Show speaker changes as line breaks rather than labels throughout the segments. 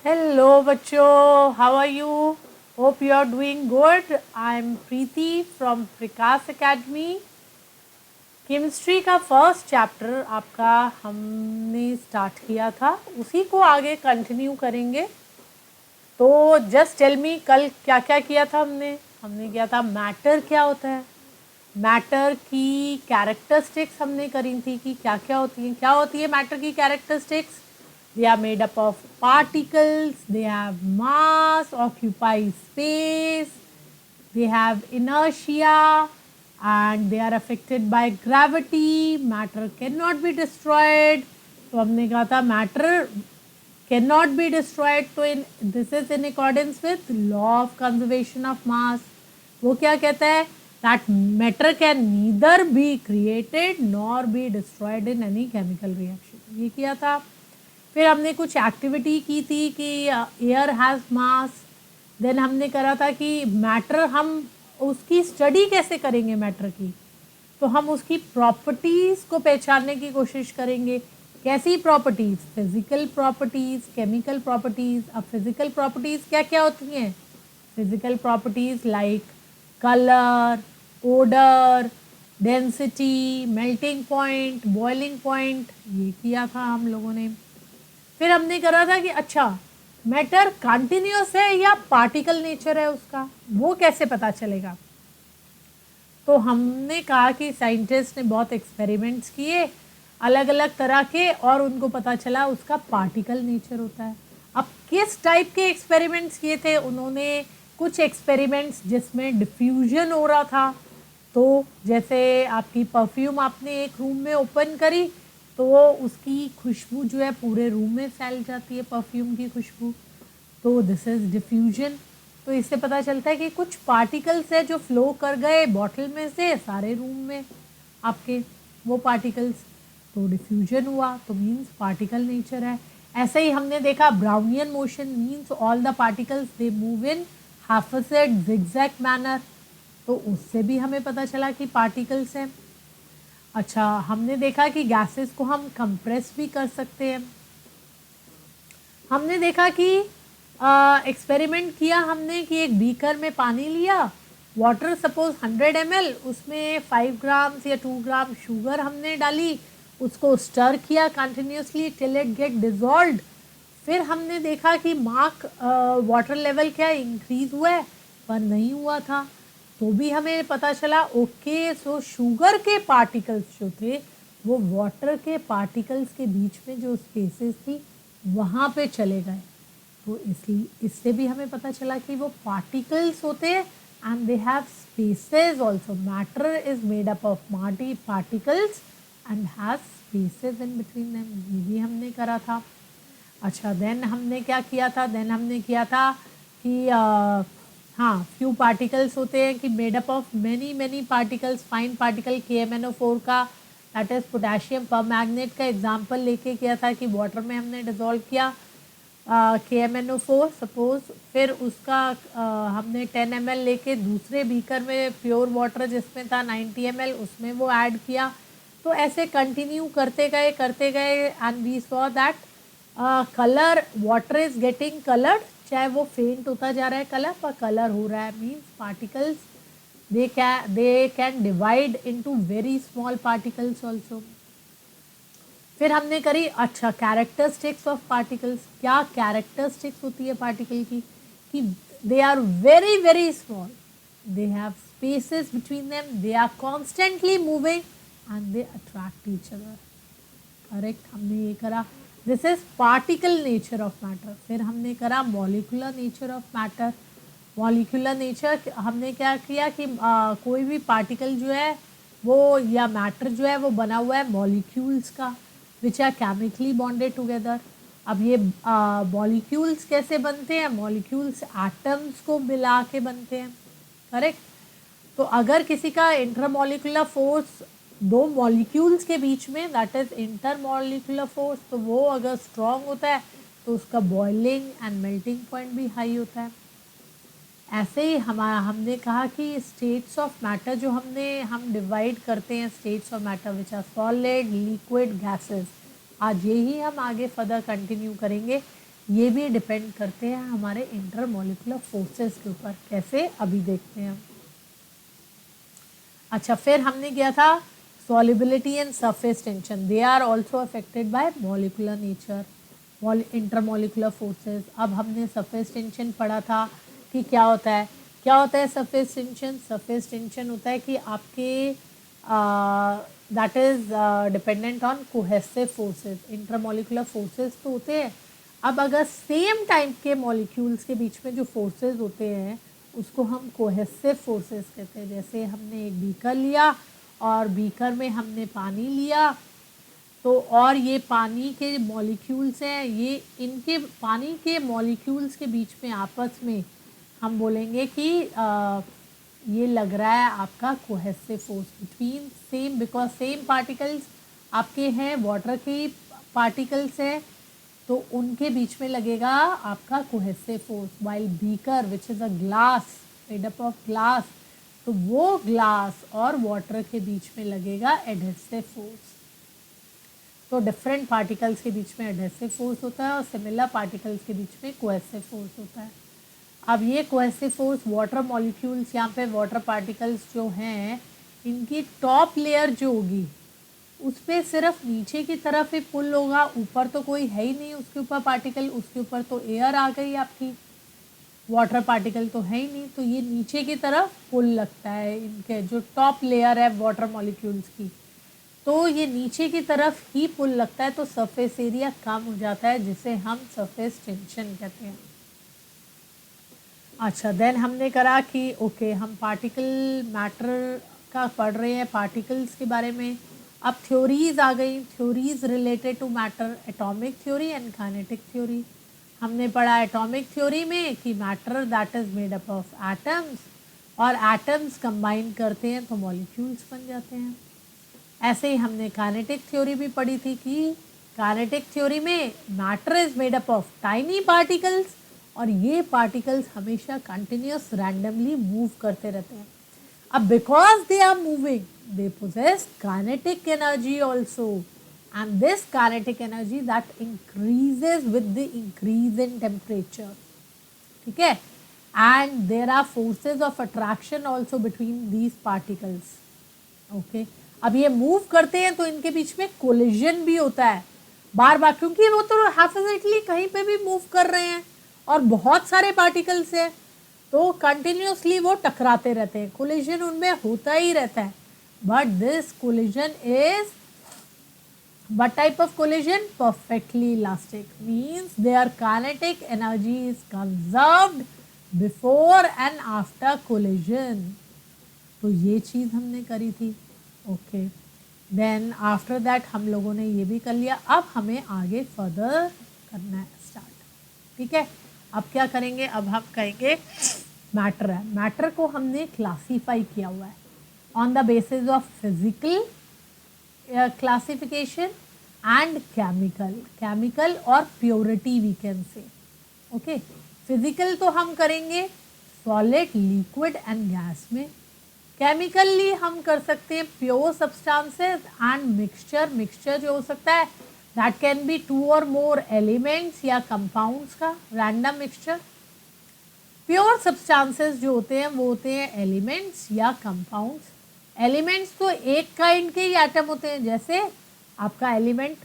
Hello, बच्चों. How are you? Hope you are doing good. I'm Preeti from Prakash Academy. Chemistry का first chapter आपका हमने start किया था, उसी को आगे कंटिन्यू करेंगे. तो जस्ट टेल मी, कल क्या क्या किया था हमने किया था मैटर क्या होता है, मैटर की कैरेक्टरिस्टिक्स हमने करी थी कि क्या क्या होती है मैटर की characteristics. They are made up of particles, they have mass, occupy space, they have inertia, and they are affected by gravity. Matter cannot be destroyed. तो हमने कहा था मैटर cannot be destroyed. तो this is in accordance with law of conservation of mass. वो क्या कहता है? That matter can neither be created nor be destroyed in any chemical reaction. ये किया था. फिर हमने कुछ एक्टिविटी की थी कि एयर हैज़ मास. देन हमने करा था कि मैटर हम उसकी स्टडी कैसे करेंगे मैटर की. तो हम उसकी प्रॉपर्टीज़ को पहचानने की कोशिश करेंगे. कैसी properties? Physical properties, chemical properties. अब फिजिकल प्रॉपर्टीज़ क्या क्या होती हैं? Physical properties like colour, odour, density, melting point, boiling point. ये किया था हम लोगों ने. फिर हमने करा था कि अच्छा मैटर कंटिन्यूस है या पार्टिकल नेचर है उसका, वो कैसे पता चलेगा. तो हमने कहा कि साइंटिस्ट ने बहुत एक्सपेरिमेंट्स किए अलग अलग तरह के और उनको पता चला उसका पार्टिकल नेचर होता है. अब किस टाइप के एक्सपेरिमेंट्स किए थे उन्होंने? कुछ एक्सपेरिमेंट्स जिसमें डिफ्यूजन हो रहा था. तो जैसे आपकी परफ्यूम आपने एक रूम में ओपन करी तो उसकी खुशबू जो है पूरे रूम में फैल जाती है, परफ्यूम की खुशबू. तो दिस इज़ डिफ्यूजन. तो इससे पता चलता है कि कुछ पार्टिकल्स है जो फ्लो कर गए बॉटल में से सारे रूम में आपके, वो पार्टिकल्स. तो डिफ्यूजन हुआ तो मीन्स पार्टिकल नेचर है. ऐसे ही हमने देखा Brownian motion means all the particles they move in half a set zigzag manner. तो उससे भी हमें पता चला कि पार्टिकल्स हैं. अच्छा, हमने देखा कि गैसेस को हम कंप्रेस भी कर सकते हैं. हमने देखा कि एक्सपेरिमेंट किया हमने कि एक बीकर में पानी लिया, वाटर सपोज 100 ml, उसमें 5 ग्राम्स या 2 ग्राम शुगर हमने डाली, उसको स्टर किया continuously till it get dissolved. फिर हमने देखा कि वाटर लेवल क्या इंक्रीज हुआ है, पर नहीं हुआ था. तो भी हमें पता चला ओके सो शुगर के पार्टिकल्स जो थे वो वाटर के पार्टिकल्स के बीच में जो स्पेसेस थी वहाँ पे चले गए. तो इसलिए इससे भी हमें पता चला कि वो पार्टिकल्स होते हैं and they have spaces also. Matter is made up of particles and has spaces in between them. ये भी हमने करा था. अच्छा, देन हमने क्या किया था? देन हमने किया था कि हाँ, फ्यू पार्टिकल्स होते हैं कि made up of many particles. Fine particle KMnO4 का, दैट इज पोटेशियम परमैंगनेट का एग्जांपल लेके किया था कि वाटर में हमने डिसॉल्व किया KMnO4 सपोज. फिर उसका हमने 10 ml लेके दूसरे बीकर में प्योर वाटर जिसमें था 90 ml उसमें वो ऐड किया. तो ऐसे कंटिन्यू करते गए and we saw that colour, water is getting coloured. चाहे वो फेंट होता जा रहा है कलर, पर कलर हो रहा है means particles they can divide into very small particles also. फिर हमने करी अच्छा कैरेक्टरिस्टिक्स ऑफ पार्टिकल्स. क्या कैरेक्टरिस्टिक्स होती है पार्टिकल की? कि they are very very small, they have spaces between them, they are constantly moving and they attract each other. Correct, हमने ये करा. This is particle nature of matter. फिर हमने करा molecular nature of matter. Molecular nature हमने क्या किया कि कोई भी पार्टिकल जो है वो या मैटर जो है वो बना हुआ है मॉलिक्यूल्स का which are chemically bonded together. अब ये मॉलिक्यूल्स कैसे बनते हैं? मॉलिक्यूल्स एटम्स को मिला के बनते हैं. करेक्ट. तो अगर किसी का इंटरमॉलिक्यूलर फोर्स दो मॉलिक्यूल्स के बीच में, दैट इज इंटरमॉलिक्यूलर फोर्स, तो वो अगर स्ट्रॉन्ग होता है तो उसका बॉइलिंग एंड मेल्टिंग पॉइंट भी हाई होता है. ऐसे ही हमने कहा कि स्टेट्स ऑफ मैटर जो हम डिवाइड करते हैं states of matter which are solid, liquid, gases. आज यही हम आगे फर्दर कंटिन्यू करेंगे ये भी डिपेंड करते हैं हमारे इंटरमोलिकुलर फोर्सेस के ऊपर। कैसे, अभी देखते हैं। अच्छा, फिर हमने किया था solubility and surface tension, they are also affected by molecular nature, intermolecular forces. अब हमने सरफेस टेंशन पढ़ा था कि क्या होता है। क्या होता है सरफेस टेंशन? सरफेस टेंशन होता है कि आपके that is dependent on cohesive forces. Intermolecular forces तो होते हैं। अब अगर सेम टाइप के मॉलिक्यूल्स के बीच में जो फोर्सेस होते हैं उसको हम कोहेसिव फोर्सेस कहते हैं। जैसे हमने एक बीकर लिया और बीकर में हमने पानी लिया, तो और ये पानी के मॉलिक्यूल्स हैं, ये इनके पानी के मॉलिक्यूल्स के बीच में आपस में हम बोलेंगे कि ये लग रहा है आपका cohesive force between same, because same particles आपके हैं, वाटर के पार्टिकल्स हैं, तो उनके बीच में लगेगा आपका cohesive force. While beaker which is a glass made up of glass, तो वो ग्लास और वाटर के बीच में लगेगा एडहेसिव फोर्स। तो डिफरेंट पार्टिकल्स के बीच में एडहेसिव फोर्स होता है और सिमिलर पार्टिकल्स के बीच में कोहेसिव फोर्स होता है। अब ये कोहेसिव फोर्स वाटर मॉलिक्यूल्स, यहाँ पे वाटर पार्टिकल्स जो हैं, इनकी टॉप लेयर जो होगी उस पर सिर्फ नीचे की तरफ ही पुल होगा, ऊपर तो कोई है ही नहीं उसके ऊपर पार्टिकल, उसके ऊपर तो एयर आ गई आपकी, वाटर पार्टिकल तो है ही नहीं, तो ये नीचे की तरफ पुल लगता है। इनके जो टॉप लेयर है वाटर मॉलिक्यूल्स की, तो ये नीचे की तरफ ही पुल लगता है, तो सरफेस एरिया कम हो जाता है, जिसे हम सरफेस टेंशन कहते हैं। अच्छा, देन हमने करा कि ओके हम पार्टिकल मैटर का पढ़ रहे हैं, पार्टिकल्स के बारे में। अब थ्योरीज आ गई, theories related to matter, atomic theory and kinetic theory. हमने पढ़ा एटॉमिक थ्योरी में कि matter that is made up of atoms, और एटम्स कंबाइन करते हैं तो मॉलिक्यूल्स बन जाते हैं। ऐसे ही हमने काइनेटिक थ्योरी भी पढ़ी थी कि काइनेटिक थ्योरी में matter is made up of tiny particles, और ये पार्टिकल्स हमेशा कंटिन्यूस रैंडमली मूव करते रहते हैं। अब because they are moving they possess kinetic energy also, and this kinetic energy that increases with the increase in temperature, ठीक है, and there are forces of attraction also between these particles, okay। अब ये move करते हैं तो इनके बीच में collision भी होता है बार बार, क्योंकि वो तो हैफिजेटली कहीं पे भी मूव कर रहे हैं और बहुत सारे पार्टिकल्स हैं, तो कंटिन्यूसली वो टकराते रहते हैं, कोलिजन उनमें होता ही रहता है। But this collision is what type of collision? Perfectly elastic, means their kinetic energy is conserved before and after collision। तो ये चीज़ हमने करी थी, ओके। देन आफ्टर दैट हम लोगों ने ये भी कर लिया। अब हमें आगे फर्दर करना है स्टार्ट, ठीक है। अब क्या करेंगे? अब हम कहेंगे मैटर है, मैटर को हमने क्लासीफाई किया हुआ है on the basis of physical classification and chemical or purity we can say, okay। physical तो हम करेंगे solid, liquid and gas में। chemically हम कर सकते हैं pure substances and mixture जो हो सकता है that can be 2 or more elements या compounds का random mixture। प्योर सब्सटेंसेस जो होते हैं वो होते हैं एलिमेंट्स या कंपाउंड्स। एलिमेंट्स तो एक काइंड के ही एटम होते हैं, जैसे आपका एलिमेंट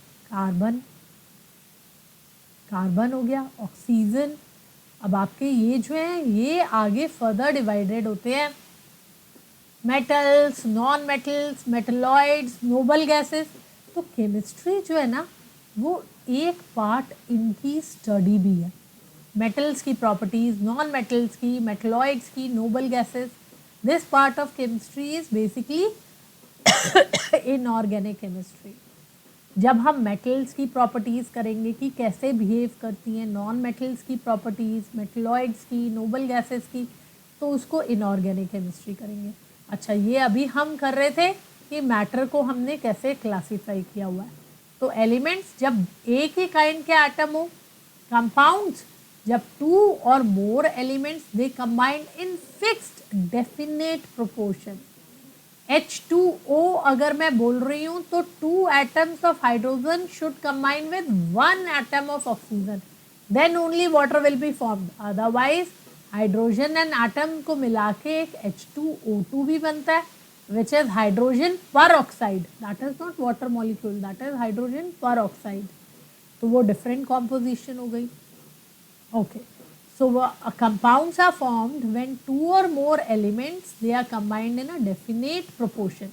कार्बन हो गया, ऑक्सीजन। अब आपके ये जो हैं ये आगे फर्दर डिवाइडेड होते हैं, metals, non metals, metalloids, noble gases. तो केमिस्ट्री जो है ना वो एक पार्ट इनकी स्टडी भी है, मेटल्स की प्रॉपर्टीज, नॉन मेटल्स की, मेटलॉइड्स की, noble gases. This part of chemistry is basically inorganic chemistry. जब हम मेटल्स की प्रॉपर्टीज करेंगे कि कैसे बिहेव करती हैं, नॉन मेटल्स की प्रॉपर्टीज, मेटलॉइड्स की, नोबल गैसेस की, तो उसको इनऑर्गेनिक केमिस्ट्री करेंगे। अच्छा, ये अभी हम कर रहे थे कि मैटर को हमने कैसे क्लासीफाई किया हुआ है। तो एलिमेंट्स जब एक ही काइंड के एटम हो, कंपाउंड्स जब 2 और more elements they combined in fixed definite proportion. H2O अगर मैं बोल रही हूँ तो 2 atoms of hydrogen should combine with 1 atom of oxygen. Then only water will be formed, otherwise hydrogen and atom को मिला के एक H2O2 भी बनता है, which is hydrogen peroxide, that is not water molecule, that is hydrogen पर oxide. तो वो डिफरेंट कॉम्पोजिशन हो गई। Okay, so compounds are formed when two or more elements they are combined in a definite proportion.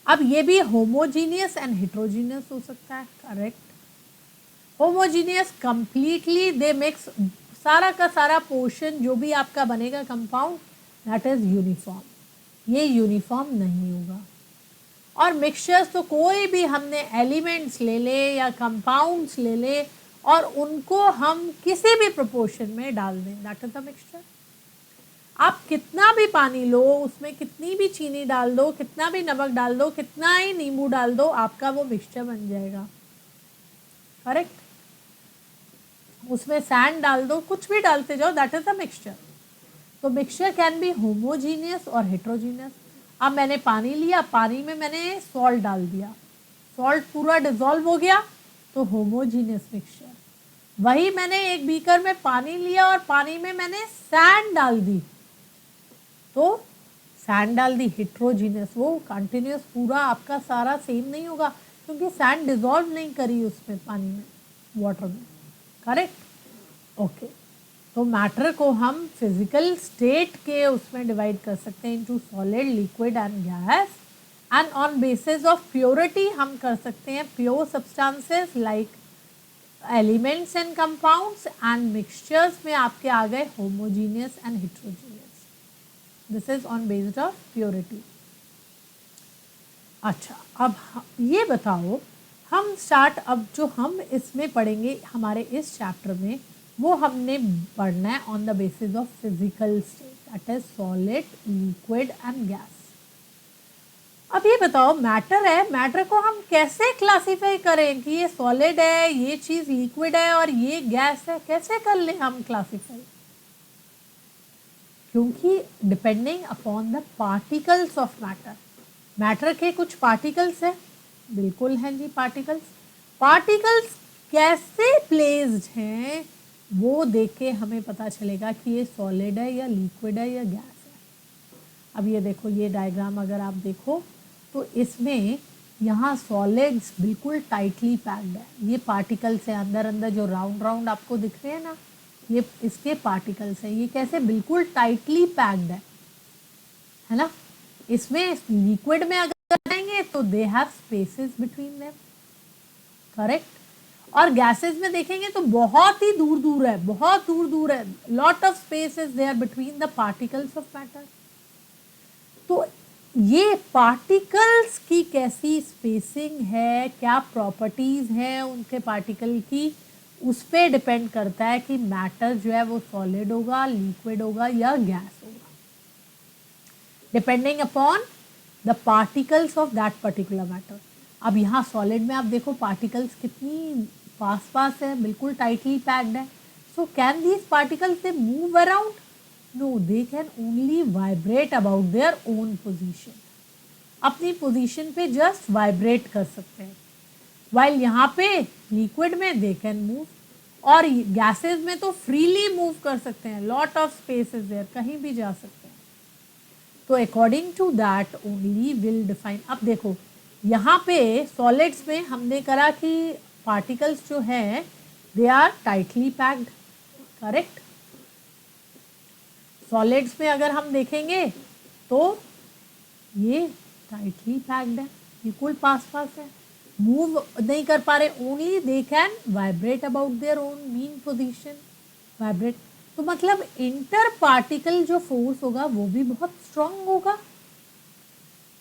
अब ये भी homogeneous and heterogeneous हो सकता है, करेक्ट। होमोजीनियस कंप्लीटली दे मिक्स, सारा का सारा पोर्शन जो भी आपका बनेगा कंपाउंड दैट इज यूनिफॉर्म, ये यूनिफॉर्म नहीं होगा। और मिक्सचर्स तो कोई भी हमने एलिमेंट्स ले ले या कंपाउंड्स ले ले और उनको हम किसी भी प्रोपोर्शन में डाल दें, दैट इज अ मिक्सचर। आप कितना भी पानी लो, उसमें कितनी भी चीनी डाल दो, कितना भी नमक डाल दो, कितना ही नींबू डाल दो, आपका वो मिक्सचर बन जाएगा, करेक्ट। उसमें सैंड डाल दो, कुछ भी डालते जाओ, दैट इज अ मिक्सचर। तो मिक्सचर कैन बी होमोजीनियस और हेट्रोजीनियस। अब मैंने पानी लिया, पानी में मैंने सॉल्ट डाल दिया, सॉल्ट पूरा डिजोल्व हो गया तो होमोजीनियस मिक्सचर। वही मैंने एक बीकर में पानी लिया और पानी में मैंने सैंड डाल दी, तो सैंड डाल दी, हेट्रोजीनियस। वो कंटिन्यूस पूरा आपका सारा सेम नहीं होगा क्योंकि सैंड डिजोल्व नहीं करी उसमें, पानी में, वाटर में, करेक्ट। ओके, तो मैटर को हम फिजिकल स्टेट के उसमें डिवाइड कर सकते हैं into solid, liquid and gas, and on basis of purity हम कर सकते हैं pure substances like elements and compounds, and mixtures में आपके आ गए homogeneous and heterogeneous. This is on based of purity. अच्छा, अब ये बताओ, हम स्टार्ट, अब जो हम इसमें पढ़ेंगे हमारे इस चैप्टर में, वो हमने पढ़ना है on the basis of physical state, that is solid, liquid and gas. अब ये बताओ, मैटर है, मैटर को हम कैसे क्लासीफाई करें कि ये सॉलिड है, ये चीज लिक्विड है और ये गैस है, कैसे कर ले हम क्लासीफाई? क्योंकि depending upon the particles of matter, matter के कुछ पार्टिकल्स है, बिल्कुल हैं जी पार्टिकल्स, पार्टिकल्स कैसे प्लेस्ड हैं वो देख के हमें पता चलेगा कि ये सॉलिड है या लिक्विड है या गैस है। अब ये देखो, ये डायग्राम अगर आप देखो तो इसमें यहाँ सॉलिड्स बिल्कुल टाइटली पैक्ड है, ये पार्टिकल्स है अंदर अंदर जो राउंड राउंड आपको दिख रहे हैं ना, ये इसके पार्टिकल्स हैं, ये कैसे बिल्कुल टाइटली पैक्ड है ना। इसमें लिक्विड में अगर जाएंगे तो दे have spaces between them, correct. और गैसेस में देखेंगे तो बहुत ही दूर दूर है, बहुत दूर दूर है, lot of space is there between the particles of matter. तो ये पार्टिकल्स की कैसी स्पेसिंग है, क्या प्रॉपर्टीज है उनके पार्टिकल की, उस पर डिपेंड करता है कि मैटर जो है वो सॉलिड होगा, लिक्विड होगा या गैस होगा, depending upon the particles of that particular matter. अब यहाँ सॉलिड में आप देखो पार्टिकल्स कितनी पास पास है, बिल्कुल टाइटली पैक्ड है। So can these particles they move around? No, they can only vibrate about their own position, अपनी पोजीशन पे जस्ट वाइब्रेट कर सकते हैं। वाइल यहाँ पे लिक्विड में दे कैन मूव, और गैसेस में तो फ्रीली मूव कर सकते हैं, lot of space is there, कहीं भी जा सकते हैं। तो according to that only will define. अब देखो यहाँ पे सॉलिड्स में हमने करा कि पार्टिकल्स जो हैं they are tightly packed, correct. Solids में अगर हम देखेंगे तो ये टाइटली पैक्ड है, बिल्कुल पास पास है, मूव नहीं कर पा रहे, only they can vibrate about their own mean position, vibrate. तो मतलब इंटर पार्टिकल जो फोर्स होगा वो भी बहुत स्ट्रांग होगा,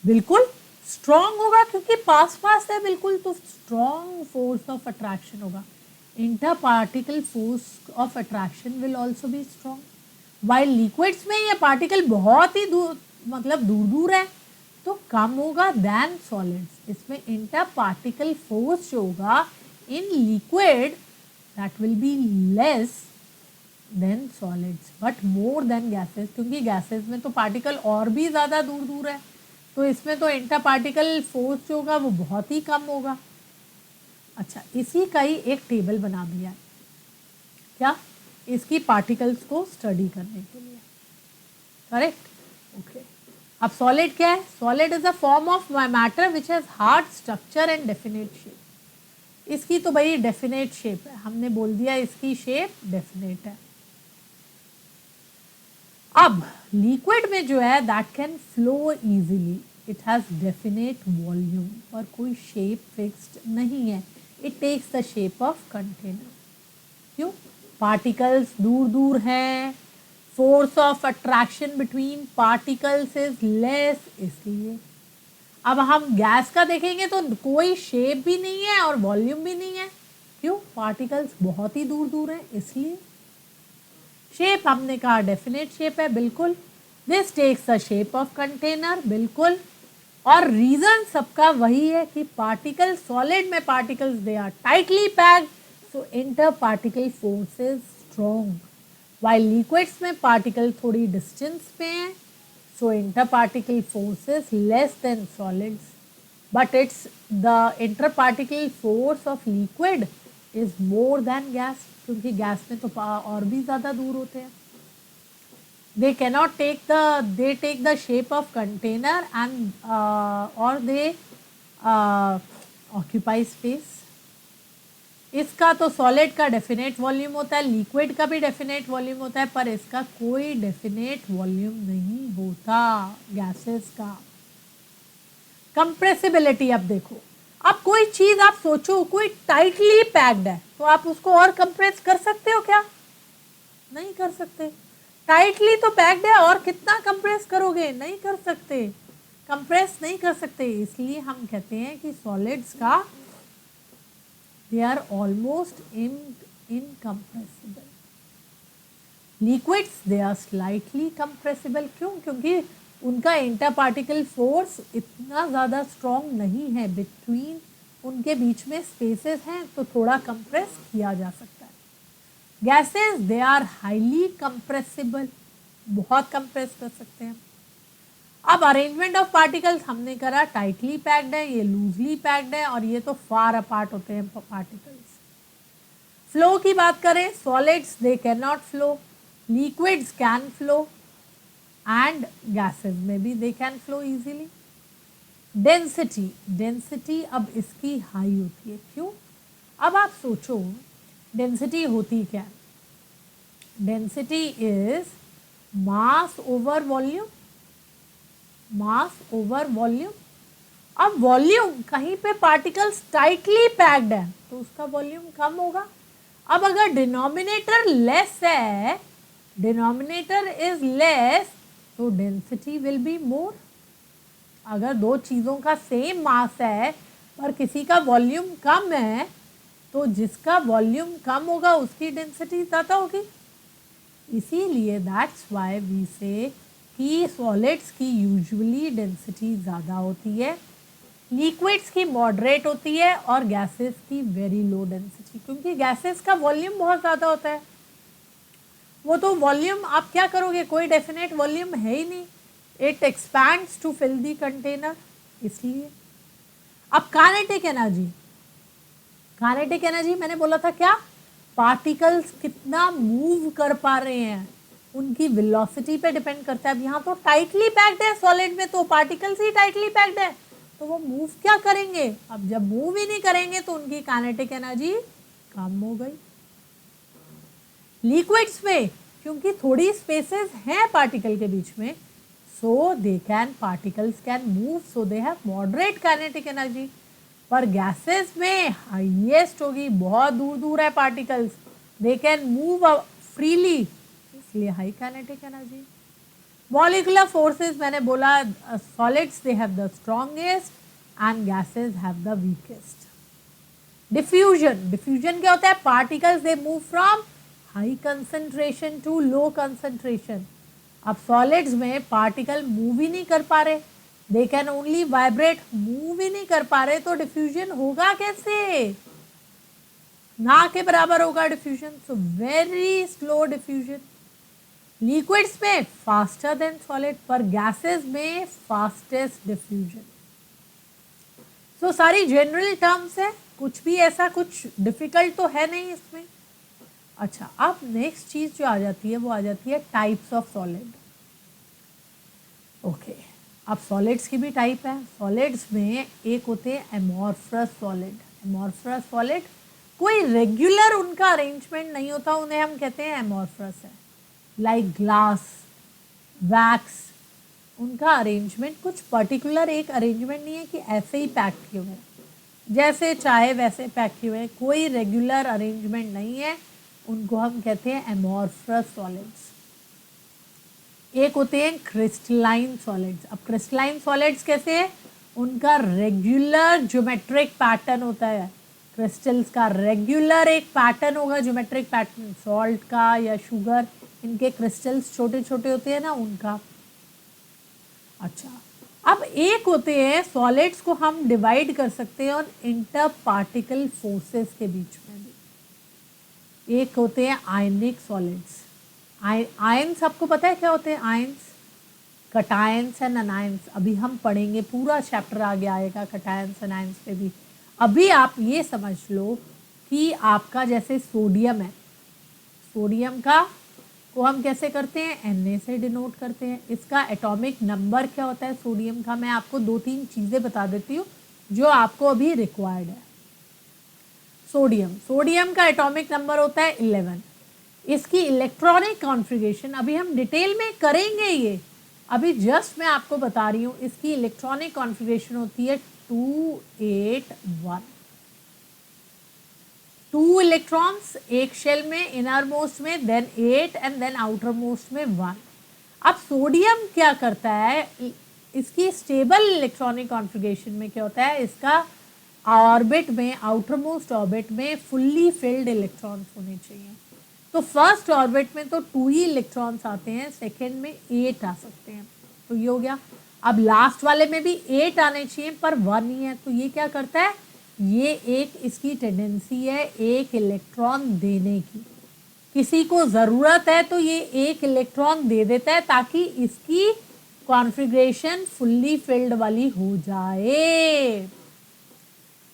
बिल्कुल स्ट्रांग होगा, क्योंकि पास पास है बिल्कुल, तो स्ट्रांग फोर्स ऑफ अट्रैक्शन होगा। Inter particle force of attraction will also be strong. While liquids में ये पार्टिकल बहुत ही दूर, मतलब दूर दूर है, तो कम होगा देन सॉलिड्स। इसमें इंटर पार्टिकल फोर्स जो होगा in liquid that will be less than solids but more than gases, क्योंकि गैसेस में तो पार्टिकल और भी ज़्यादा दूर दूर है, तो इसमें तो इंटर पार्टिकल फोर्स जो होगा वो बहुत ही कम होगा। अच्छा, इसी का ही एक टेबल बना दिया है। क्या, इसकी पार्टिकल्स को स्टडी करने के लिए, करेक्ट, ओके। अब सॉलिड क्या है? Solid is a form of matter which has hard structure and definite shape. इसकी तो भाई डेफिनेट शेप है, हमने बोल दिया इसकी शेप डेफिनेट है। अब लिक्विड में जो है that can flow easily, it has definite volume, पर कोई शेप फिक्स्ड नहीं है, it takes the shape of container. क्यों? पार्टिकल्स दूर दूर हैं, force of attraction between particles is less, इसलिए। अब हम गैस का देखेंगे तो कोई शेप भी नहीं है और वॉल्यूम भी नहीं है। क्यों? पार्टिकल्स बहुत ही दूर दूर हैं, इसलिए। शेप हमने कहा डेफिनेट शेप है, बिल्कुल। This takes the shape of container, बिल्कुल। और रीजन सबका वही है कि पार्टिकल, सॉलिड में particles they are tightly packed, so inter particle force is strong. While liquids में पार्टिकल थोड़ी डिस्टेंस पे हैं, so inter particle force is less than solids, but it's the inter particle force of liquid is more than gas, क्योंकि gas में तो और भी ज़्यादा दूर होते हैं। they cannot take they take the shape of container and or they occupy space. इसका तो सॉलिड का डेफिनेट वॉल्यूम होता है, लिक्विड का भी डेफिनेट वॉल्यूम होता है, पर इसका कोई डेफिनेट वॉल्यूम नहीं होता गैसेस का। कंप्रेसिबिलिटी, अब देखो, अब कोई चीज आप सोचो कोई टाइटली पैक्ड है तो आप उसको और कंप्रेस कर सकते हो क्या? नहीं कर सकते। टाइटली तो पैक्ड है और कितना कंप्रेस करोगे? नहीं कर सकते, कंप्रेस नहीं कर सकते। इसलिए हम कहते हैं कि सॉलिड्स का they are almost incompressible. Liquids they are slightly compressible. क्यों? क्योंकि उनका इंटरपार्टिकल फोर्स इतना ज़्यादा स्ट्रॉन्ग नहीं है, बिटवीन उनके बीच में स्पेसेस हैं तो थोड़ा कंप्रेस किया जा सकता है। Gases they are highly compressible, बहुत कंप्रेस कर सकते हैं। अब अरेंजमेंट ऑफ पार्टिकल्स हमने करा, टाइटली पैक्ड है, ये लूजली पैक्ड है, और ये तो फार अपार्ट होते हैं पार्टिकल्स। फ्लो की बात करें, solids they can not flow, liquids can flow, and gases में भी they can flow easily. Density, density अब इसकी हाई होती है। क्यों? अब आप सोचो डेंसिटी होती क्या? Density is mass over volume, mass over volume. अब वॉल्यूम, कहीं पे पार्टिकल्स टाइटली पैक्ड है तो उसका वॉल्यूम कम होगा। अब अगर डिनोमिनेटर लेस है, डिनोमिनेटर इज लेस, तो डेंसिटी विल बी मोर। अगर दो चीज़ों का सेम मास है पर किसी का वॉल्यूम कम है तो जिसका वॉल्यूम कम होगा उसकी डेंसिटी ज़्यादा होगी। इसीलिए दैट्स व्हाई वी से कि सॉलिड्स की यूजुअली डेंसिटी ज़्यादा होती है, लिक्विड्स की मॉडरेट होती है, और गैसेस की वेरी लो डेंसिटी, क्योंकि गैसेस का वॉल्यूम बहुत ज़्यादा होता है। वो तो वॉल्यूम आप क्या करोगे, कोई डेफिनेट वॉल्यूम है ही नहीं, it expands to fill the container, इसलिए। अब काइनेटिक एनर्जी, काइनेटिक एनर्जी मैंने बोला था क्या, पार्टिकल्स कितना मूव कर पा रहे हैं उनकी वेलोसिटी पे डिपेंड करता है। अब यहाँ तो टाइटली पैक्ड है, सॉलिड में तो पार्टिकल्स ही टाइटली पैक्ड है, तो वो मूव क्या करेंगे? अब जब मूव ही नहीं करेंगे तो उनकी काइनेटिक एनर्जी कम हो गई। लिक्विड्स में क्योंकि थोड़ी स्पेसेस हैं पार्टिकल के बीच में, so they can, particles can move, so they have moderate kinetic energy. पर गैसेस में हाईएस्ट होगी, बहुत दूर दूर है particles, they can move freely, इसलिए high kinetic energy. Molecular forces मैंने बोला, solids they have the strongest and gases have the weakest. Diffusion, diffusion क्या होता है? Particles they move from high concentration to low concentration. अब solids में particle move ही नहीं कर पा रहे, they can only vibrate, move ही नहीं कर पा रहे, तो डिफ्यूजन होगा कैसे? ना के बराबर होगा diffusion, so very slow diffusion. Liquids में फास्टर देन सॉलिड, पर गैसेस में फास्टेस्ट डिफ्यूजन। सो सारी जनरल टर्म्स है, कुछ भी ऐसा कुछ डिफिकल्ट तो है नहीं इसमें। अच्छा, अब नेक्स्ट चीज़ जो आ जाती है वो आ जाती है टाइप्स ऑफ सॉलिड। ओके, अब सॉलिड्स की भी टाइप है। सॉलिड्स में एक होते हैं एमॉर्फस सॉलिड। एमॉर्फस सॉलिड कोई रेगुलर उनका अरेंजमेंट नहीं होता, उन्हें हम कहते हैं एमॉर्फस है। लाइक ग्लास, वैक्स, उनका अरेंजमेंट कुछ पर्टिकुलर एक अरेंजमेंट नहीं है कि ऐसे ही पैक किए हुए हैं, जैसे चाहे वैसे पैक किए हुए हैं, कोई रेगुलर अरेंजमेंट नहीं है, उनको हम कहते हैं एमॉर्फस सॉलिड्स। एक होते हैं क्रिस्टलाइन सॉलिड्स। अब क्रिस्टलाइन सॉलिड्स कैसे है, उनका रेगुलर ज्योमेट्रिक पैटर्न होता है। क्रिस्टल्स का रेगुलर एक पैटर्न होगा, ज्योमेट्रिक पैटर्न। सॉल्ट का या शुगर, इनके क्रिस्टल्स छोटे छोटे होते हैं ना, उनका। अच्छा, अब एक होते हैं सॉलिड्स को हम डिवाइड कर सकते हैं और इंटर पार्टिकल फोर्सेस के बीच में भी। एक होते हैं आयनिक सॉलिड्स। आयंस आपको पता है क्या होते हैं आयंस? Cations and anions. अभी हम पढ़ेंगे, पूरा चैप्टर आगे आएगा कटायंस अनायंस पे भी। अभी आप ये समझ लो कि आपका जैसे सोडियम है, सोडियम का को हम कैसे करते हैं, Na से डिनोट करते हैं। इसका एटॉमिक नंबर क्या होता है सोडियम का? मैं आपको 2-3 चीज़ें बता देती हूँ जो आपको अभी रिक्वायर्ड है। सोडियम का एटॉमिक नंबर होता है 11। इसकी इलेक्ट्रॉनिक कॉन्फ़िगरेशन अभी हम डिटेल में करेंगे, ये अभी जस्ट मैं आपको बता रही हूँ। इसकी इलेक्ट्रॉनिक कॉन्फ़िगरेशन होती है 281। 2 इलेक्ट्रॉन्स एक शेल में, इनर मोस्ट में, then 8 and then outer most में 1। अब सोडियम क्या करता है, इसकी स्टेबल इलेक्ट्रॉनिक कॉन्फ़िगरेशन में क्या होता है, इसका ऑर्बिट में, आउटर मोस्ट ऑर्बिट में फुल्ली फिल्ड इलेक्ट्रॉन्स होने चाहिए। तो फर्स्ट ऑर्बिट में तो 2 ही इलेक्ट्रॉन्स आते हैं, सेकेंड में 8 आ सकते हैं, तो ये हो गया। अब लास्ट वाले में भी 8 आने चाहिए पर 1 ही है, तो ये क्या करता है, ये एक इसकी टेंडेंसी है एक इलेक्ट्रॉन देने की। किसी को ज़रूरत है तो ये एक इलेक्ट्रॉन दे देता है ताकि इसकी कॉन्फ़िगरेशन फुल्ली फिल्ड वाली हो जाए।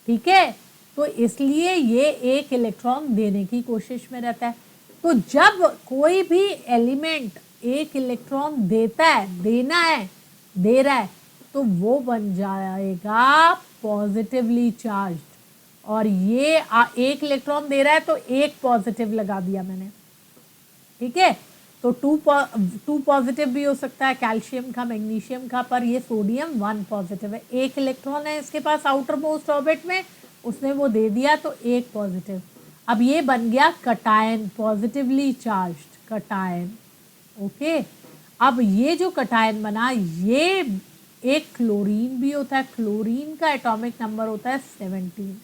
ठीक है, तो इसलिए ये एक इलेक्ट्रॉन देने की कोशिश में रहता है। तो जब कोई भी एलिमेंट एक इलेक्ट्रॉन देता है, देना है, दे रहा है, तो वो बन जाएगा पॉजिटिवली चार्ज्ड। और ये एक इलेक्ट्रॉन दे रहा है तो एक पॉजिटिव लगा दिया मैंने, ठीक है। तो 2 पॉजिटिव भी हो सकता है कैल्शियम का, मैग्नीशियम का, पर ये सोडियम 1 पॉजिटिव है। एक इलेक्ट्रॉन है इसके पास आउटर मोस्ट ऑर्बिट में, उसने वो दे दिया तो एक पॉजिटिव। अब ये बन गया cation, positively charged cation. Okay, अब ये जो कटायन बना, ये एक क्लोरीन भी होता है। क्लोरीन का एटॉमिक नंबर होता है 17।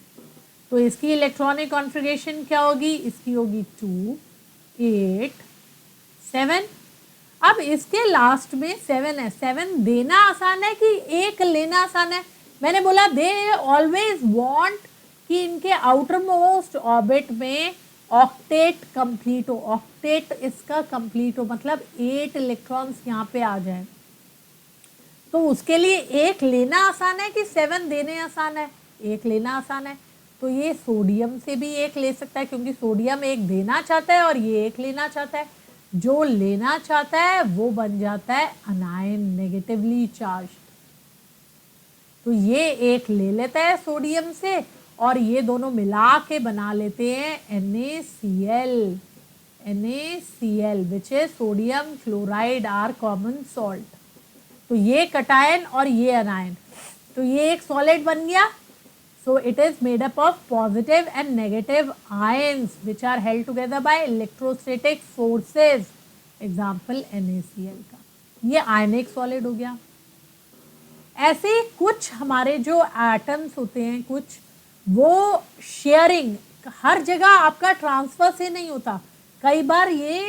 तो इसकी इलेक्ट्रॉनिक कॉन्फ़िगरेशन क्या होगी, इसकी होगी 2, 8, 7। अब इसके लास्ट में 7 है। 7 देना आसान है कि एक लेना आसान है? मैंने बोला दे ऑलवेज वांट कि इनके आउटर मोस्ट ऑर्बिट में ऑक्टेट कंप्लीट हो। ऑक्टेट इसका कंप्लीट हो मतलब 8 इलेक्ट्रॉन्स यहाँ पे आ जाए। तो उसके लिए एक लेना आसान है कि 7 देने आसान है? एक लेना आसान है। तो ये सोडियम से भी एक ले सकता है क्योंकि सोडियम एक देना चाहता है और ये एक लेना चाहता है। जो लेना चाहता है वो बन जाता है अनायन, नेगेटिवली चार्ज। तो ये एक ले लेता है सोडियम से और ये दोनों मिला के बना लेते हैं NaCl, NaCl which is sodium chloride or common salt. तो ये कटायन और ये अनायन, तो ये एक सॉलिड बन गया। So it is made up of positive and negative ions which are held together by electrostatic forces. Example NaCl का, ये आयनिक सॉलिड हो गया। ऐसे कुछ हमारे जो एटम्स होते हैं, कुछ वो शेयरिंग, हर जगह आपका ट्रांसफर से नहीं होता। कई बार ये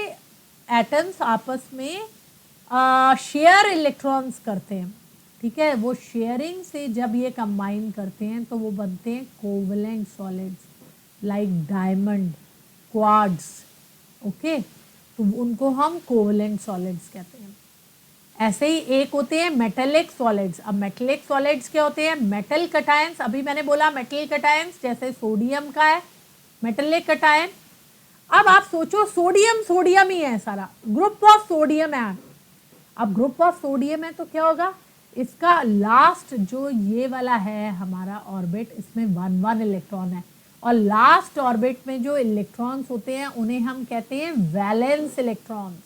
एटम्स आपस में शेयर इलेक्ट्रॉन्स करते हैं, ठीक है। वो शेयरिंग से जब ये कंबाइन करते हैं तो वो बनते हैं covalent solids like diamond, quartz. Okay, तो उनको हम कोवेलेंट सॉलिड्स कहते हैं। ऐसे ही एक होते हैं मेटेलिक सॉलिड्स। अब मेटेलिक सॉलिड्स क्या होते हैं, मेटल कटायंस। अभी मैंने बोला मेटल कटायंस, जैसे सोडियम का है मेटेलिक कटायन। अब आप सोचो सोडियम सोडियम ही है, सारा ग्रुप ऑफ सोडियम है। अब ग्रुप ऑफ सोडियम है तो क्या होगा, इसका लास्ट जो ये वाला है हमारा ऑर्बिट, इसमें 1 1 इलेक्ट्रॉन है, और लास्ट ऑर्बिट में जो इलेक्ट्रॉन्स होते हैं उन्हें हम कहते हैं वैलेंस इलेक्ट्रॉन्स।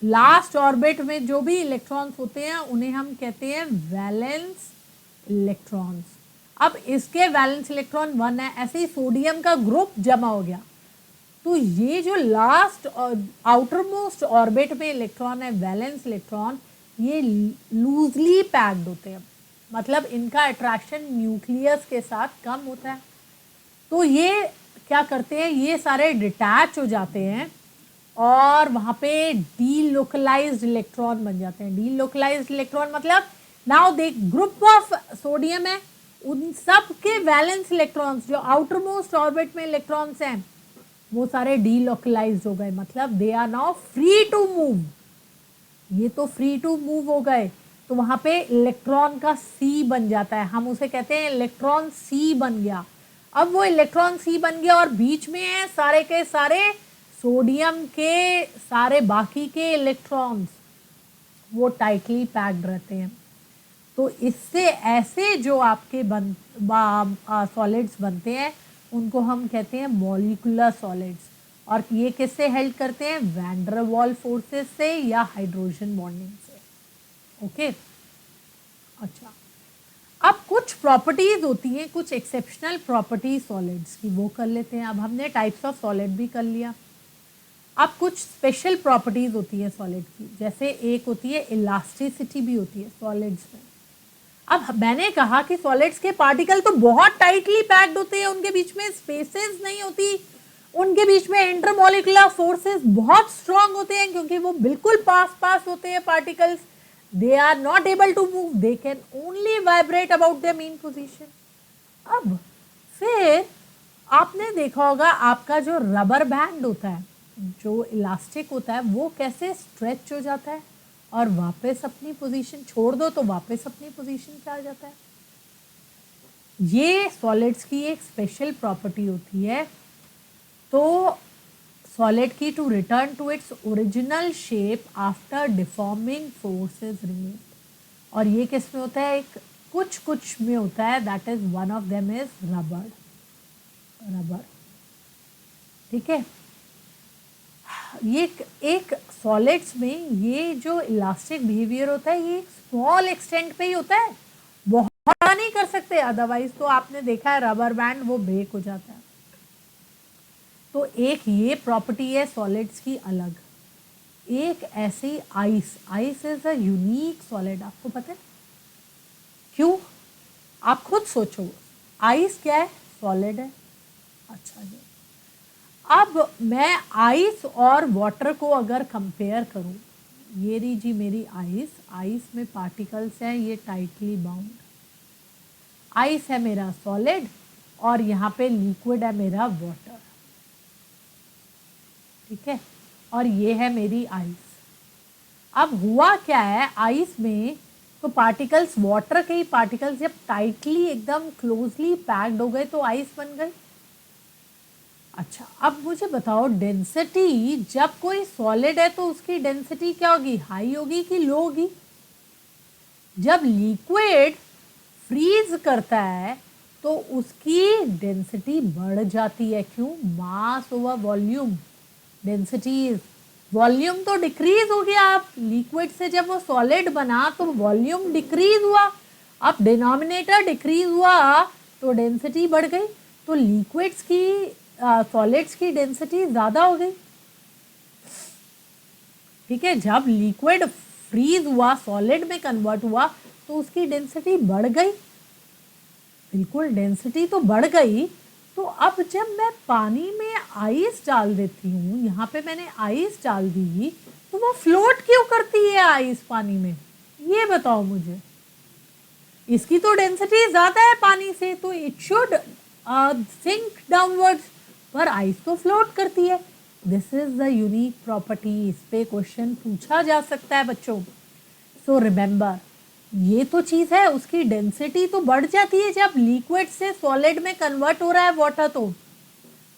लास्ट ऑर्बिट में जो भी इलेक्ट्रॉन्स होते हैं उन्हें हम कहते हैं वैलेंस इलेक्ट्रॉन्स। अब इसके वैलेंस इलेक्ट्रॉन 1 है, ऐसे ही सोडियम का ग्रुप जमा हो गया, तो ये जो लास्ट आउटर मोस्ट ऑर्बिट में इलेक्ट्रॉन है वैलेंस इलेक्ट्रॉन, ये लूजली पैक्ड होते हैं, मतलब इनका अट्रैक्शन न्यूक्लियस के साथ कम होता है। तो ये क्या करते हैं, ये सारे डिटैच हो जाते हैं और वहाँ पे डीलोकलाइज्ड इलेक्ट्रॉन बन जाते हैं। डीलोकलाइज्ड इलेक्ट्रॉन मतलब नाउ देख ग्रुप ऑफ सोडियम है, उन सब के वैलेंस इलेक्ट्रॉन्स जो आउटर मोस्ट ऑर्बिट में इलेक्ट्रॉन्स हैं वो सारे डीलोकलाइज्ड हो गए, मतलब they are now free to move. ये तो फ्री टू मूव हो गए, तो वहाँ पे इलेक्ट्रॉन का सी बन जाता है, हम उसे कहते हैं इलेक्ट्रॉन सी बन गया। अब वो इलेक्ट्रॉन सी बन गया और बीच में है सारे के सारे सोडियम के सारे बाकी के इलेक्ट्रॉन्स, वो टाइटली पैक्ड रहते हैं। तो इससे ऐसे जो आपके सॉलिड्स बनते हैं उनको हम कहते हैं मॉलिक्यूलर सॉलिड्स, और ये किससे हेल्प करते हैं, वैन डर वाल्स फोर्सेस से या हाइड्रोजन बॉन्डिंग से। ओके अच्छा, अब कुछ प्रॉपर्टीज होती हैं, कुछ एक्सेप्शनल प्रॉपर्टीज सॉलिड्स की, वो कर लेते हैं। अब हमने टाइप्स ऑफ सॉलिड भी कर लिया, अब कुछ स्पेशल प्रॉपर्टीज होती है सॉलिड की, जैसे एक होती है इलास्टिसिटी भी होती है सॉलिड्स में। अब मैंने कहा कि सॉलिड्स के पार्टिकल तो बहुत टाइटली पैक्ड होते हैं, उनके बीच में स्पेसेस नहीं होती, उनके बीच में इंटरमॉलिक्यूलर फोर्सेस बहुत स्ट्रांग होते हैं क्योंकि वो बिल्कुल पास पास होते हैं particles, they are not able to move, they can only vibrate about their mean position. अब फिर आपने देखा होगा आपका जो रबर बैंड होता है, जो इलास्टिक होता है, वो कैसे स्ट्रेच हो जाता है और वापस अपनी पोजीशन छोड़ दो तो वापस अपनी पोजीशन पे आ जाता है। ये सॉलिड्स की एक स्पेशल प्रॉपर्टी होती है। तो सॉलिड की to return to its original shape after deforming force is removed, और ये किस में होता है, एक कुछ में होता है, that is one of them is rubber. ठीक है, ये एक सॉलिड्स में ये जो इलास्टिक बिहेवियर होता है ये स्मॉल एक्सटेंट पे ही होता है, बहुत नहीं कर सकते, अदरवाइज तो आपने देखा है रबर बैंड वो ब्रेक हो जाता है। तो एक ये प्रॉपर्टी है सॉलिड्स की अलग। एक ऐसी ice is a unique solid, आपको पता है क्यों? आप खुद सोचो, आइस क्या है, सॉलिड है। अच्छा जी, अब मैं आइस और वाटर को अगर कंपेयर करूं, ये रही जी मेरी आइस में पार्टिकल्स हैं, ये टाइटली बाउंड, आइस है मेरा सॉलिड और यहाँ पे लिक्विड है मेरा वाटर, ठीक है, और ये है मेरी आइस। अब हुआ क्या है, आइस में तो पार्टिकल्स, वाटर के ही पार्टिकल्स जब टाइटली एकदम क्लोजली पैक्ड हो गए तो आइस बन गई। अच्छा, अब मुझे बताओ डेंसिटी, जब कोई सॉलिड है तो उसकी डेंसिटी क्या होगी, हाई होगी कि लो होगी? जब लिक्विड फ्रीज करता है तो उसकी डेंसिटी बढ़ जाती है, क्यों? मास ओवर वॉल्यूम, डेंसिटी, वॉल्यूम तो डिक्रीज हो गया। अब लिक्विड से जब वो सॉलिड बना तो वॉल्यूम डिक्रीज हुआ, अब डिनोमिनेटर डिक्रीज हुआ तो डेंसिटी बढ़ गई, तो लिक्विड्स की सॉलिड्स की डेंसिटी ज़्यादा हो गई। ठीक है, जब लिक्विड फ्रीज हुआ, सॉलिड में कन्वर्ट हुआ तो उसकी डेंसिटी बढ़ गई, बिल्कुल डेंसिटी तो बढ़ गई। तो अब जब मैं पानी में आइस डाल देती हूँ, यहाँ पे मैंने आइस डाल दी, तो वो फ्लोट क्यों करती है आइस पानी में, ये बताओ मुझे। इसकी तो डेंसिटी ज़्यादा है पानी से, तो इट शुड सिंक डाउनवर्ड्स, पर आइस तो फ्लोट करती है। This is the unique property, इस पे क्वेश्चन पूछा जा सकता है बच्चों। सो रिमेंबर, ये तो चीज़ है, उसकी डेंसिटी तो बढ़ जाती है जब लिक्विड से सॉलिड में कन्वर्ट हो रहा है वाटर, तो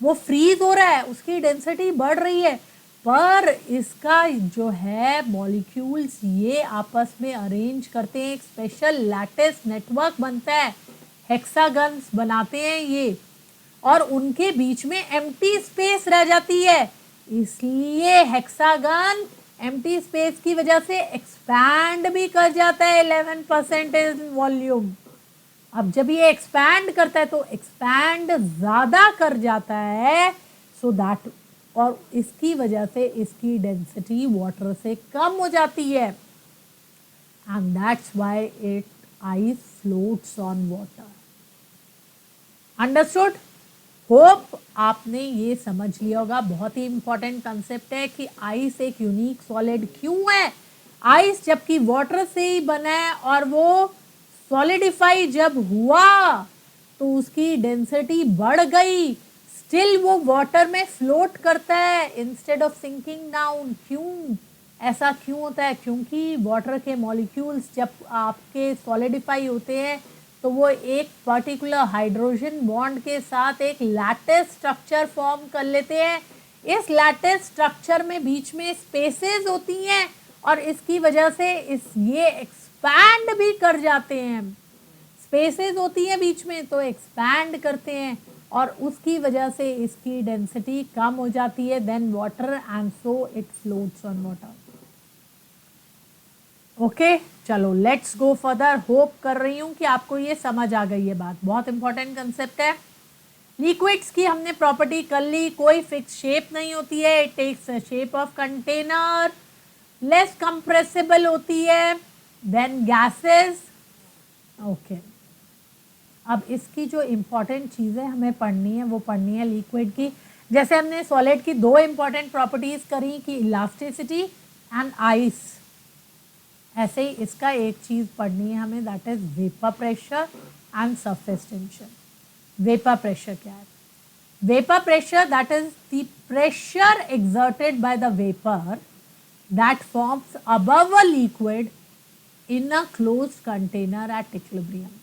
वो फ्रीज हो रहा है, उसकी डेंसिटी बढ़ रही है, पर इसका जो है मॉलिक्यूल्स ये आपस में अरेंज करते हैं, एक स्पेशल लैटिस नेटवर्क बनता है, हेक्सागन्स बनाते हैं ये, और उनके बीच में एम्प्टी स्पेस रह जाती है, इसलिए हेक्सागन एम्प्टी स्पेस की वजह से एक्सपैंड भी कर जाता है 11% इन वॉल्यूम। अब जब ये एक्सपैंड करता है तो एक्सपैंड ज्यादा कर जाता है, सो दैट, और इसकी वजह से इसकी डेंसिटी वाटर से कम हो जाती है, and that's why it ice floats on water. Understood? Hope आपने ये समझ लिया होगा। बहुत ही इंपॉर्टेंट कंसेप्ट है कि आइस एक यूनिक सॉलिड क्यों है। आइस जबकि वाटर से ही बना है और वो सॉलिडिफाई जब हुआ तो उसकी डेंसिटी बढ़ गई, स्टिल वो वाटर में फ्लोट करता है इंस्टेड ऑफ सिंकिंग डाउन। क्यों ऐसा क्यों होता है? क्योंकि वाटर के मॉलिक्यूल्स जब आपके सॉलिडिफाई होते हैं तो वो एक पर्टिकुलर हाइड्रोजन बॉन्ड के साथ एक लैटिस स्ट्रक्चर फॉर्म कर लेते हैं। इस लैटिस स्ट्रक्चर में बीच में स्पेसेस होती हैं और इसकी वजह से ये एक्सपैंड भी कर जाते हैं। स्पेसेस होती हैं बीच में तो एक्सपैंड करते हैं और उसकी वजह से इसकी डेंसिटी कम हो जाती है then water, and so it floats on water. Okay, चलो लेट्स गो फर्दर। होप कर रही हूं कि आपको ये समझ आ गई है बात, बहुत इंपॉर्टेंट कंसेप्ट है। लिक्विड्स की हमने प्रॉपर्टी कर ली, कोई फिक्स शेप नहीं होती है, it takes shape of container, less compressible होती है देन गैसेस। ओके, अब इसकी जो इंपॉर्टेंट चीज़ें हमें पढ़नी है वो पढ़नी है लिक्विड की। जैसे हमने सॉलिड की दो इंपॉर्टेंट प्रॉपर्टीज करी कि इलास्टिसिटी एंड आइस, ऐसे ही इसका एक चीज पढ़नी है हमें, that is vapour pressure and surface tension. Vapour pressure क्या है? Vapour pressure that is the pressure exerted by the vapor that forms above a liquid in a closed container at equilibrium।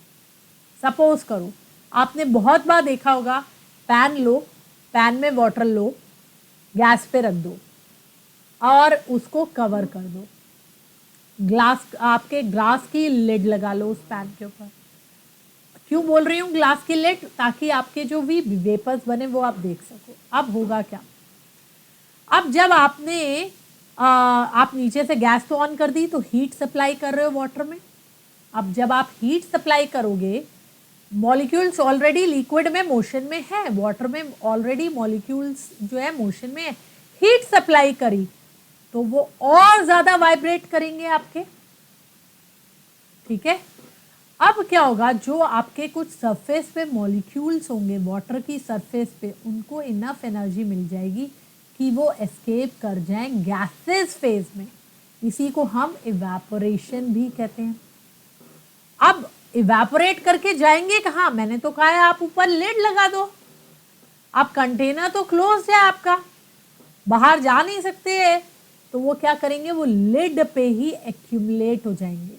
Suppose करो आपने बहुत बार देखा होगा, pan लो, pan में water लो, gas पे रख दो और उसको कवर कर दो, ग्लास, आपके ग्लास की लिड लगा लो उस पैन के ऊपर। क्यों बोल रही हूँ ग्लास की लिड? ताकि आपके जो भी वेपर्स बने वो आप देख सको। अब होगा क्या, अब जब आपने आप नीचे से गैस तो ऑन कर दी तो हीट सप्लाई कर रहे हो वाटर में। अब जब आप हीट सप्लाई करोगे, मॉलिक्यूल्स ऑलरेडी लिक्विड में मोशन में है, वाटर में ऑलरेडी मॉलिक्यूल्स जो है मोशन में है, हीट सप्लाई करी तो वो और ज्यादा वाइब्रेट करेंगे आपके। ठीक है, अब क्या होगा, जो आपके कुछ सरफेस पे मॉलिक्यूल्स होंगे वाटर की सरफेस पे, उनको इनफ एनर्जी मिल जाएगी कि वो एस्केप कर जाएं गैसेस फेज में। इसी को हम इवेपोरेशन भी कहते हैं। अब इवेपोरेट करके जाएंगे कहाँ? मैंने तो कहा है आप ऊपर लिड लगा दो। अब कंटेनर तो क्लोज है आपका, बाहर जा नहीं सकते हैं, तो वो क्या करेंगे, वो लिड पे ही एक्यूमुलेट हो जाएंगे।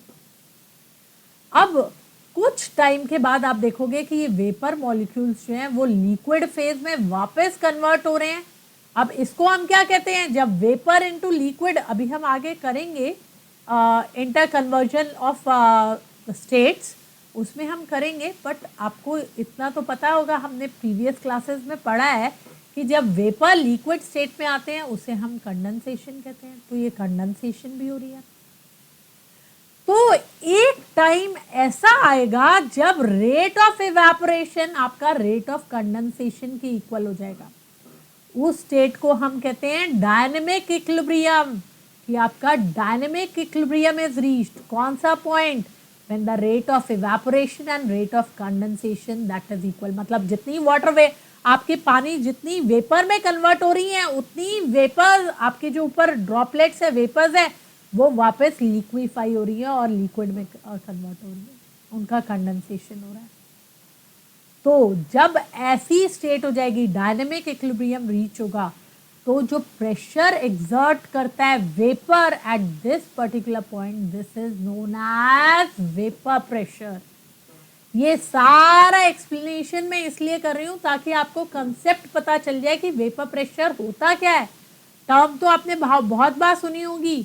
अब कुछ टाइम के बाद आप देखोगे कि ये वेपर मॉलिक्यूल्स जो हैं वो लिक्विड फेज में वापस कन्वर्ट हो रहे हैं। अब इसको हम क्या कहते हैं? जब वेपर इनटू लिक्विड, अभी हम आगे करेंगे इंटर कन्वर्जन ऑफ स्टेट्स, उसमें हम करेंगे, बट आपको इतना तो पता होगा, हमने प्रीवियस क्लासेस में पढ़ा है कि जब वेपर लिक्विड स्टेट में आते हैं उसे हम कंडेंसेशन कहते हैं। तो ये कंडेंसेशन भी हो रही है। तो एक टाइम ऐसा आएगा जब रेट ऑफ इवेपोरेशन आपका रेट ऑफ कंडेंसेशन के इक्वल हो जाएगा। उस स्टेट को हम कहते हैं डायनेमिक इक्विलिब्रियम, कि आपका डायनेमिक इक्विलिब्रियम इज रीच्ड। कौन सा point? When the rate of evaporation and rate of condensation that is equal. मतलब जितनी वाटर वे आपके पानी जितनी वेपर में कन्वर्ट हो रही है, उतनी वेपर आपके जो ऊपर ड्रॉपलेट्स है, वेपर्स है, वो वापस लिक्विफाई हो रही है और लिक्विड में कन्वर्ट हो रही है, उनका कंडेंसेशन हो रहा है। तो जब ऐसी स्टेट हो जाएगी, डायनेमिक इक्विलिब्रियम रीच होगा, तो जो प्रेशर एक्सर्ट करता है vapour at this particular point, this is known as vapour pressure. ये सारा एक्सप्लेनेशन मैं इसलिए कर रही हूं ताकि आपको कंसेप्ट पता चल जाए कि वेपर प्रेशर होता क्या है। टर्म तो आपने बहुत बार सुनी होगी,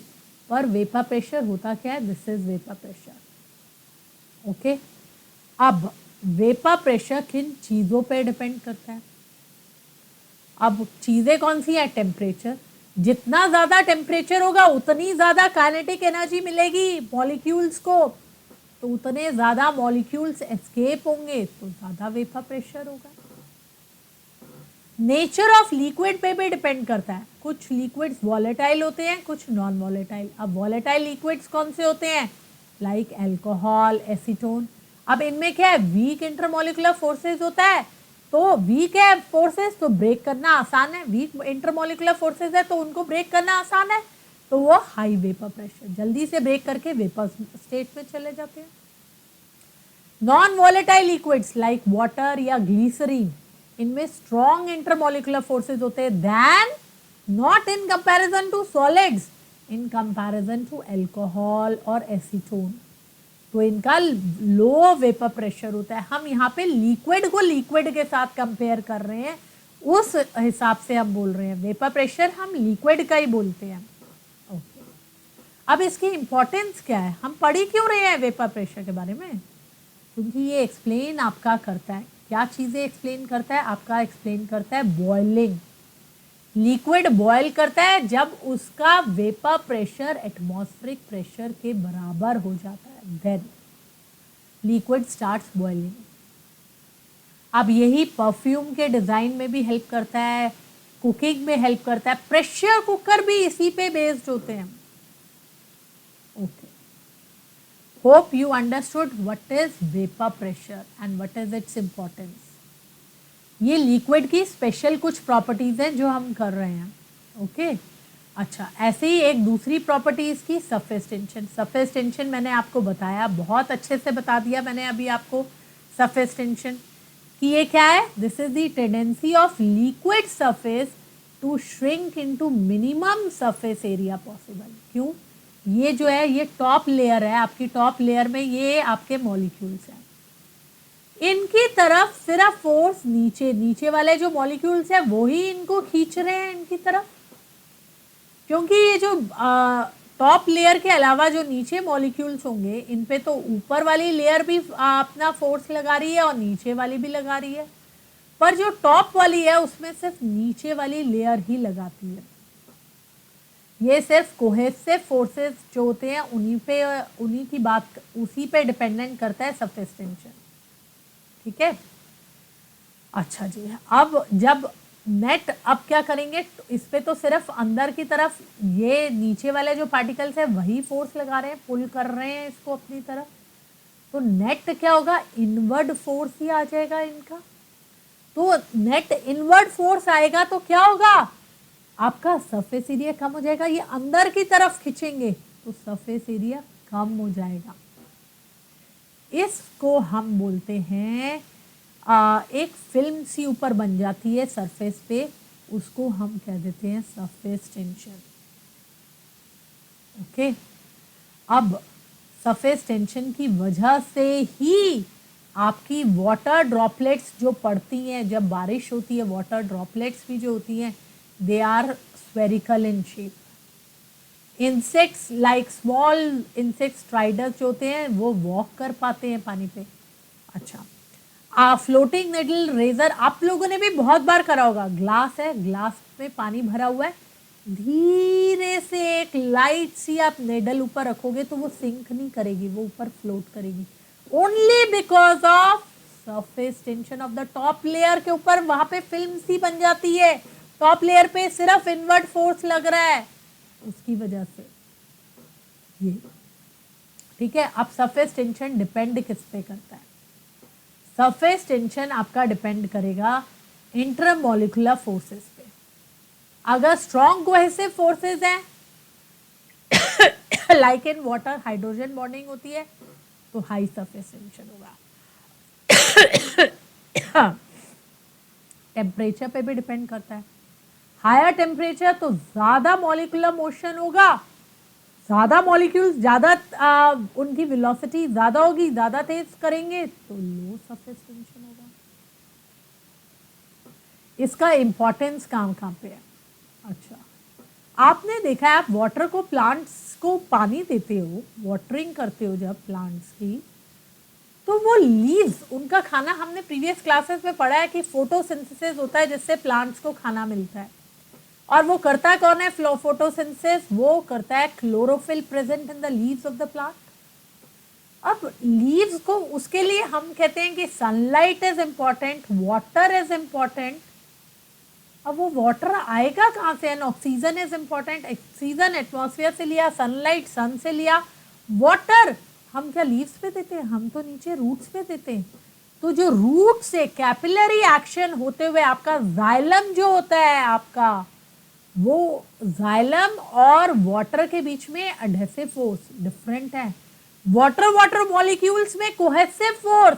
पर वेपर प्रेशर होता क्या है, this is vapour pressure. Okay, अब वेपर प्रेशर किन चीजों पे डिपेंड करता है? अब चीजें कौन सी है? टेम्परेचर। जितना ज्यादा टेम्परेचर होगा उतनी ज्यादा काइनेटिक एनर्जी मिलेगी मॉलिक्यूल्स को, तो उतने ज्यादा मॉलिक्यूल्स एस्केप होंगे, तो ज्यादा वेपर प्रेशर होगा। नेचर ऑफ लिक्विड पे भी डिपेंड करता है। कुछ लिक्विड्स वॉलेटाइल होते हैं, कुछ नॉन वॉलेटाइल। अब वॉलेटाइल लिक्विड्स कौन से होते हैं? Like alcohol, acetone. अब इनमें क्या है? वीक इंटरमोलिकुलर फोर्सेस होता है, तो वीक है फोर्सेस तो ब्रेक करना आसान है। वीक इंटरमोलिकुलर फोर्सेस है तो उनको ब्रेक करना आसान है, तो वो हाई वेपर प्रेशर जल्दी से ब्रेक करके वेपर स्टेट में चले जाते हैं। Non volatile liquids like water या ग्लिसरीन, इनमें स्ट्रॉन्ग इंटरमोलिकुलर फोर्सेस होते हैं then, not in comparison to solids, in comparison to alcohol और एसीटोन, तो इनका लो वेपर प्रेशर होता है। हम यहाँ पे लिक्विड को लिक्विड के साथ कंपेयर कर रहे हैं, उस हिसाब से हम बोल रहे हैं वेपर प्रेशर हम लिक्विड का ही बोलते हैं। ओके, अब इसकी इंपॉर्टेंस क्या है? हम पढ़ ही क्यों रहे हैं वेपर प्रेशर के बारे में? क्योंकि ये एक्सप्लेन आपका करता है, क्या चीज़ें एक्सप्लेन करता है? आपका एक्सप्लेन करता है बॉइलिंग। लिक्विड बॉयल करता है जब उसका वेपर प्रेशर एटमॉस्फेरिक प्रेशर के बराबर हो जाता है, देन लिक्विड स्टार्ट्स बॉइलिंग। अब यही परफ्यूम के डिज़ाइन में भी हेल्प करता है, कुकिंग में हेल्प करता है, प्रेशर कुकर भी इसी पे बेस्ड होते हैं। Okay, hope you understood what is vapour pressure and what is its importance. ये लिक्विड की स्पेशल कुछ प्रॉपर्टीज हैं जो हम कर रहे हैं। ओके, अच्छा, ऐसे ही एक दूसरी प्रॉपर्टीज की सरफेस टेंशन। सरफेस टेंशन मैंने आपको बताया, बहुत अच्छे से बता दिया मैंने अभी आपको सरफेस टेंशन कि ये क्या है। This is the tendency of liquid surface to shrink into minimum surface area possible. क्यों? ये जो है ये टॉप लेयर है, आपकी टॉप लेयर में ये आपके मॉलिक्यूल्स हैं, इनकी तरफ सिर्फ फोर्स नीचे वाले जो मॉलिक्यूल्स हैं वो ही इनको खींच रहे हैं इनकी तरफ, क्योंकि ये जो टॉप लेयर के अलावा जो नीचे मॉलिक्यूल्स होंगे इन पे तो ऊपर वाली लेयर भी अपना फोर्स लगा रही है और नीचे वाली भी लगा रही है, पर जो टॉप वाली है उसमें सिर्फ नीचे वाली लेयर ही लगाती है। ये सिर्फ कोहेसिव फोर्सेस जो होते हैं उन्हीं की बात, उसी पे डिपेंडेंट करता है सरफेस टेंशन। ठीक है, अच्छा जी, अब जब नेट, अब क्या करेंगे, इस पे तो सिर्फ अंदर की तरफ ये नीचे वाले जो पार्टिकल्स है वही फोर्स लगा रहे हैं, पुल कर रहे हैं इसको अपनी तरफ, तो नेट क्या होगा, इनवर्ड फोर्स ही आ जाएगा इनका। तो नेट इनवर्ड फोर्स आएगा तो क्या होगा, आपका सरफेस एरिया कम हो जाएगा। ये अंदर की तरफ खींचेंगे तो सरफेस एरिया कम हो जाएगा। इसको हम बोलते हैं एक फिल्म सी ऊपर बन जाती है सरफेस पे, उसको हम कह देते हैं सरफेस टेंशन। ओके, अब सरफेस टेंशन की वजह से ही आपकी वाटर ड्रॉपलेट्स जो पड़ती हैं, जब बारिश होती है वाटर ड्रॉपलेट्स भी जो होती हैं they are spherical in shape. Insects like small insects, striders जो होते हैं वो वॉक कर पाते हैं पानी पे। अच्छा, फ्लोटिंग निडल रेजर आप लोगों ने भी बहुत बार करा होगा। ग्लास है, ग्लास में पानी भरा हुआ है, धीरे से एक लाइट सी आप निडल ऊपर रखोगे तो वो सिंक नहीं करेगी, वो ऊपर फ्लोट करेगी, only because of surface tension of the top layer के ऊपर वहां पे फिल्म सी बन जाती है, टॉप लेयर पे सिर्फ इनवर्ट फोर्स लग रहा है उसकी वजह से ये। ठीक है, अब सरफेस टेंशन डिपेंड किस पे करता है? सरफेस टेंशन आपका डिपेंड करेगा इंटरमोलिकुलर फोर्सेस पे। अगर स्ट्रॉन्ग कोहेसिव फोर्सेस हैं like in water hydrogen bonding होती है तो हाई सरफेस टेंशन होगा। टेम्परेचर पे भी डिपेंड करता है, हायर टेम्परेचर तो ज्यादा मॉलिकुलर मोशन होगा, ज़्यादा मॉलिक्यूल्स ज़्यादा उनकी वेलोसिटी ज़्यादा होगी, ज़्यादा तेज करेंगे तो लो सरफेस टेंशन होगा। इसका इम्पोर्टेंस कहाँ कहाँ पे है? अच्छा, आपने देखा है आप वाटर को, प्लांट्स को पानी देते हो, वाटरिंग करते हो जब प्लांट्स की, तो वो लीव्स, उनका खाना, हमने प्रीवियस क्लासेस में पढ़ा है कि फोटोसिंथेसिस होता है जिससे प्लांट्स को खाना मिलता है। और वो करता कौन है फोटोसिंथेसिस? वो करता है chlorophyll present in the leaves of the plant. अब लीव्स को, उसके लिए हम कहते हैं कि sunlight is important, water is important. अब वो वाटर आएगा कहाँ से? And oxygen is important. Oxygen atmosphere से लिया, सनलाइट सन से लिया, वाटर हम क्या लीव्स पे देते हैं? हम तो नीचे रूट्स पे देते हैं। तो जो रूट से कैपिलरी एक्शन होते हुए आपका जाइलम जो होता है आपका, वो जाइलम और वाटर के बीच में एडहेसिव फोर्स डिफरेंट है। वाटर वाटर मॉलिक्यूल्स में कोहेसिव फोर्स,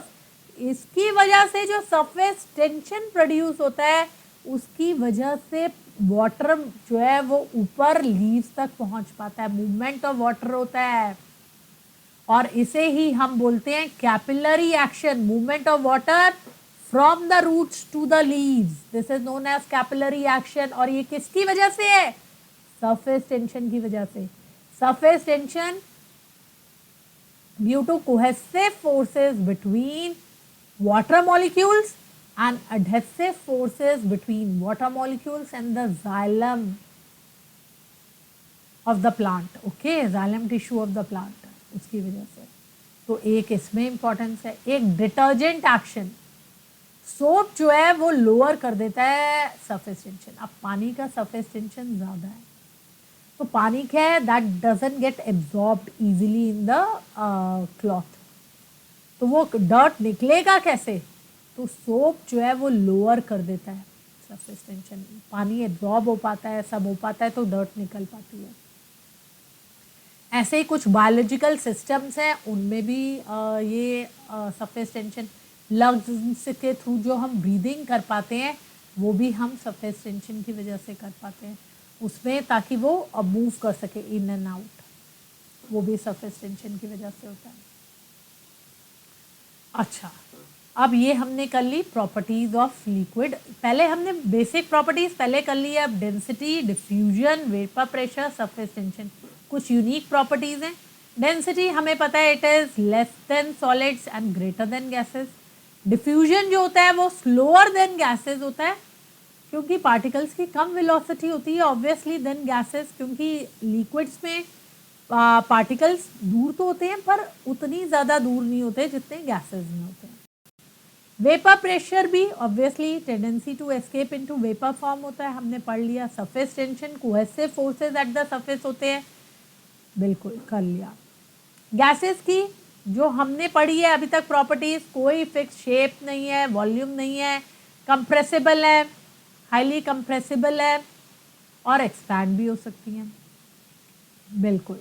इसकी वजह से जो सरफेस टेंशन प्रोड्यूस होता है, उसकी वजह से वाटर जो है वो ऊपर लीव्स तक पहुंच पाता है, मूवमेंट ऑफ वाटर होता है। और इसे ही हम बोलते हैं capillary action, movement of water from the roots to the leaves, this is known as capillary action. और ये किसकी वजह से है? सरफेस टेंशन की वजह से। Surface tension due to cohesive forces between water molecules and adhesive forces between water molecules and the xylem of the plant, okay, xylem tissue of the plant, उसकी वजह से। तो एक इसमें इंपॉर्टेंस है। एक डिटर्जेंट एक्शन, सोप जो है वो लोअर कर देता है सरफेस टेंशन। अब पानी का सरफेस टेंशन ज़्यादा है, तो पानी क्या है? That doesn't get absorbed easily in the cloth. तो वो डर्ट निकलेगा कैसे? तो सोप जो है वो लोअर कर देता है सरफेस टेंशन, पानी एब्जॉर्ब हो पाता है, सब हो पाता है, तो डर्ट निकल पाती है। ऐसे ही कुछ बायोलॉजिकल सिस्टम्स हैं, उनमें भी ये सरफेस टेंशन, लंग्स के थ्रू जो हम ब्रीदिंग कर पाते हैं, वो भी हम सरफेस टेंशन की वजह से कर पाते हैं उसमें, ताकि वो मूव कर सके इन एंड आउट, वो भी सरफेस टेंशन की वजह से होता है। अच्छा, अब ये हमने कर ली प्रॉपर्टीज ऑफ लिक्विड। पहले हमने बेसिक प्रॉपर्टीज पहले कर ली है। अब density, diffusion, vapour pressure, surface tension, कुछ यूनिक प्रॉपर्टीज हैं। डेंसिटी हमें पता है, it is less than solids and greater than gases. Diffusion जो होता है वो स्लोअर देन गैसेस होता है, क्योंकि पार्टिकल्स की कम वेलोसिटी होती है ऑब्वियसली देन गैसेस, क्योंकि लिक्विड्स में पार्टिकल्स दूर तो होते हैं पर उतनी ज़्यादा दूर नहीं होते जितने गैसेस में होते हैं। वेपर प्रेशर भी obviously tendency to escape into vapour form होता है, हमने पढ़ लिया। Surface tension, cohesive forces at the surface होते हैं, बिल्कुल कर लिया। गैसेस की जो हमने पढ़ी है अभी तक प्रॉपर्टीज, कोई फिक्स शेप नहीं है, वॉल्यूम नहीं है, कंप्रेसिबल है, हाईली कंप्रेसिबल है, और एक्सपैंड भी हो सकती हैं, बिल्कुल।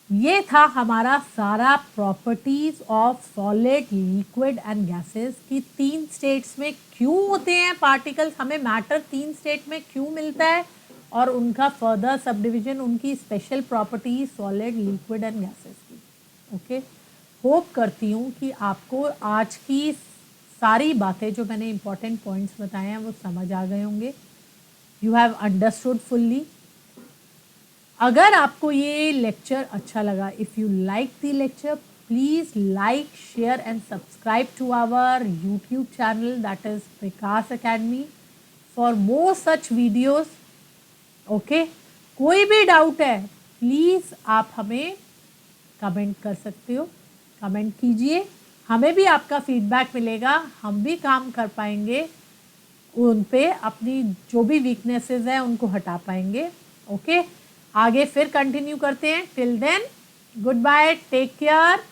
ये था हमारा सारा properties of solid, liquid and gases की। 3 स्टेट्स में क्यों होते हैं पार्टिकल्स, हमें मैटर 3 स्टेट में क्यों मिलता है, और उनका फर्दर सब डिविजन, उनकी special properties solid, liquid and gases की। ओके, होप करती हूँ कि आपको आज की सारी बातें जो मैंने इंपॉर्टेंट पॉइंट्स बताए हैं वो समझ आ गए होंगे। You have understood fully. अगर आपको ये लेक्चर अच्छा लगा, if you like the lecture, please like, share and subscribe to our YouTube channel, that is Prakash Academy, for more such videos. Okay, कोई भी डाउट है प्लीज़ आप हमें कमेंट कर सकते हो, कमेंट कीजिए, हमें भी आपका फीडबैक मिलेगा, हम भी काम कर पाएंगे उन पे, अपनी जो भी वीकनेसेस हैं उनको हटा पाएंगे। ओके, आगे फिर कंटिन्यू करते हैं। Till then, goodbye, take care.